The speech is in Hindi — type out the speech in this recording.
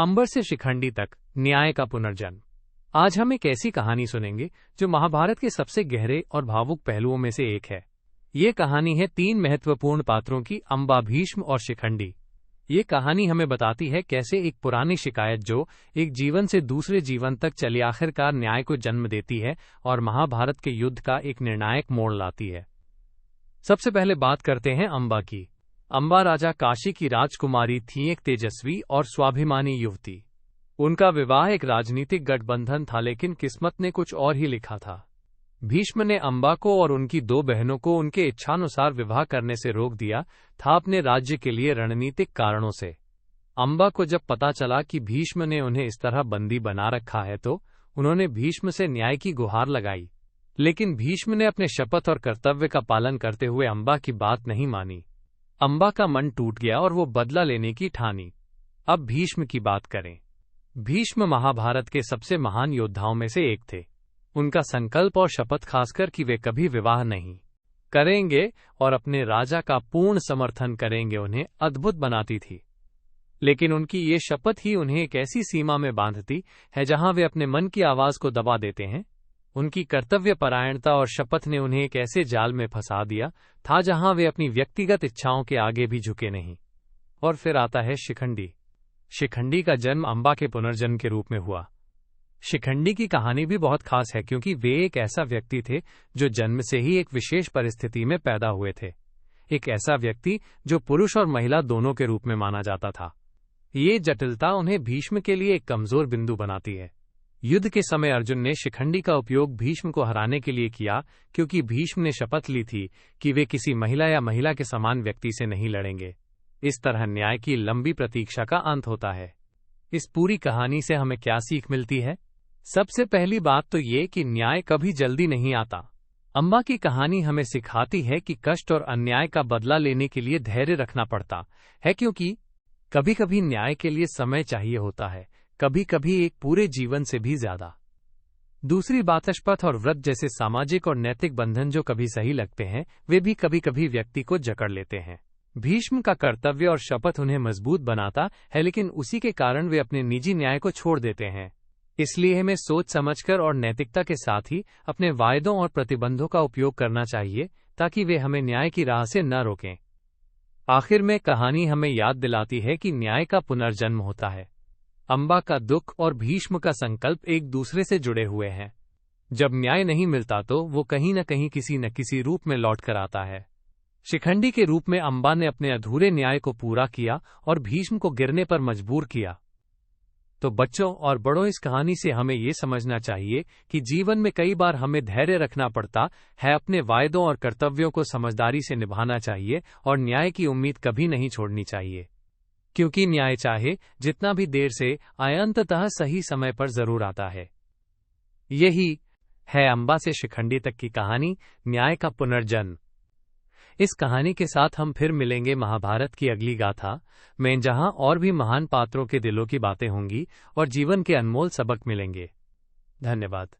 अंबर से शिखंडी तक न्याय का पुनर्जन्म। आज हम एक ऐसी कहानी सुनेंगे जो महाभारत के सबसे गहरे और भावुक पहलुओं में से एक है। ये कहानी है तीन महत्वपूर्ण पात्रों की, अंबा, भीष्म और शिखंडी। ये कहानी हमें बताती है कैसे एक पुरानी शिकायत जो एक जीवन से दूसरे जीवन तक चली आखिरकार न्याय को जन्म देती है और महाभारत के युद्ध का एक निर्णायक मोड़ लाती है। सबसे पहले बात करते हैं अंबा की। अंबा राजा काशी की राजकुमारी थी, एक तेजस्वी और स्वाभिमानी युवती। उनका विवाह एक राजनीतिक गठबंधन था, लेकिन किस्मत ने कुछ और ही लिखा था। भीष्म ने अंबा को और उनकी दो बहनों को उनके इच्छानुसार विवाह करने से रोक दिया था, अपने राज्य के लिए रणनीतिक कारणों से। अंबा को जब पता चला कि भीष्म ने उन्हें इस तरह बंदी बना रखा है तो उन्होंने भीष्म से न्याय की गुहार लगाई, लेकिन भीष्म ने अपने शपथ और कर्तव्य का पालन करते हुए अंबा की बात नहीं मानी। अंबा का मन टूट गया और वो बदला लेने की ठानी। अब भीष्म की बात करें। भीष्म महाभारत के सबसे महान योद्धाओं में से एक थे। उनका संकल्प और शपथ, खासकर कि वे कभी विवाह नहीं करेंगे और अपने राजा का पूर्ण समर्थन करेंगे, उन्हें अद्भुत बनाती थी। लेकिन उनकी ये शपथ ही उन्हें एक ऐसी सीमा में बांधती है जहां वे अपने मन की आवाज को दबा देते हैं। उनकी कर्तव्यपरायणता और शपथ ने उन्हें एक ऐसे जाल में फंसा दिया था जहां वे अपनी व्यक्तिगत इच्छाओं के आगे भी झुके नहीं। और फिर आता है शिखंडी। शिखंडी का जन्म अंबा के पुनर्जन्म के रूप में हुआ। शिखंडी की कहानी भी बहुत खास है क्योंकि वे एक ऐसा व्यक्ति थे जो जन्म से ही एक विशेष परिस्थिति में पैदा हुए थे। एक ऐसा व्यक्ति जो पुरुष और महिला दोनों के रूप में माना जाता था। ये जटिलता उन्हें भीष्म के लिए एक कमजोर बिंदु बनाती है। युद्ध के समय अर्जुन ने शिखंडी का उपयोग भीष्म को हराने के लिए किया, क्योंकि भीष्म ने शपथ ली थी कि वे किसी महिला या महिला के समान व्यक्ति से नहीं लड़ेंगे। इस तरह न्याय की लंबी प्रतीक्षा का अंत होता है। इस पूरी कहानी से हमें क्या सीख मिलती है? सबसे पहली बात तो ये कि न्याय कभी जल्दी नहीं आता। अंबा की कहानी हमें सिखाती है कि कष्ट और अन्याय का बदला लेने के लिए धैर्य रखना पड़ता है, क्योंकि कभी कभी न्याय के लिए समय चाहिए होता है, कभी कभी एक पूरे जीवन से भी ज्यादा। दूसरी बात, शपथ और व्रत जैसे सामाजिक और नैतिक बंधन जो कभी सही लगते हैं, वे भी कभी कभी व्यक्ति को जकड़ लेते हैं। भीष्म का कर्तव्य और शपथ उन्हें मजबूत बनाता है, लेकिन उसी के कारण वे अपने निजी न्याय को छोड़ देते हैं। इसलिए हमें सोच समझकर और नैतिकता के साथ ही अपने वायदों और प्रतिबंधों का उपयोग करना चाहिए, ताकि वे हमें न्याय की राह से न रोकें। आखिर में कहानी हमें याद दिलाती है कि न्याय का पुनर्जन्म होता है। अंबा का दुख और भीष्म का संकल्प एक दूसरे से जुड़े हुए हैं। जब न्याय नहीं मिलता तो वो कहीं न किसी रूप में लौट कर आता है। शिखंडी के रूप में अंबा ने अपने अधूरे न्याय को पूरा किया और भीष्म को गिरने पर मजबूर किया। तो बच्चों और बड़ों, इस कहानी से हमें ये समझना चाहिए कि जीवन में कई बार हमें धैर्य रखना पड़ता है, अपने वायदों और कर्तव्यों को समझदारी से निभाना चाहिए और न्याय की उम्मीद कभी नहीं छोड़नी चाहिए, क्योंकि न्याय चाहे जितना भी देर से आए, अंततः सही समय पर जरूर आता है। यही है अंबा से शिखंडी तक की कहानी, न्याय का पुनर्जन्म। इस कहानी के साथ हम फिर मिलेंगे महाभारत की अगली गाथा में, जहां और भी महान पात्रों के दिलों की बातें होंगी और जीवन के अनमोल सबक मिलेंगे। धन्यवाद।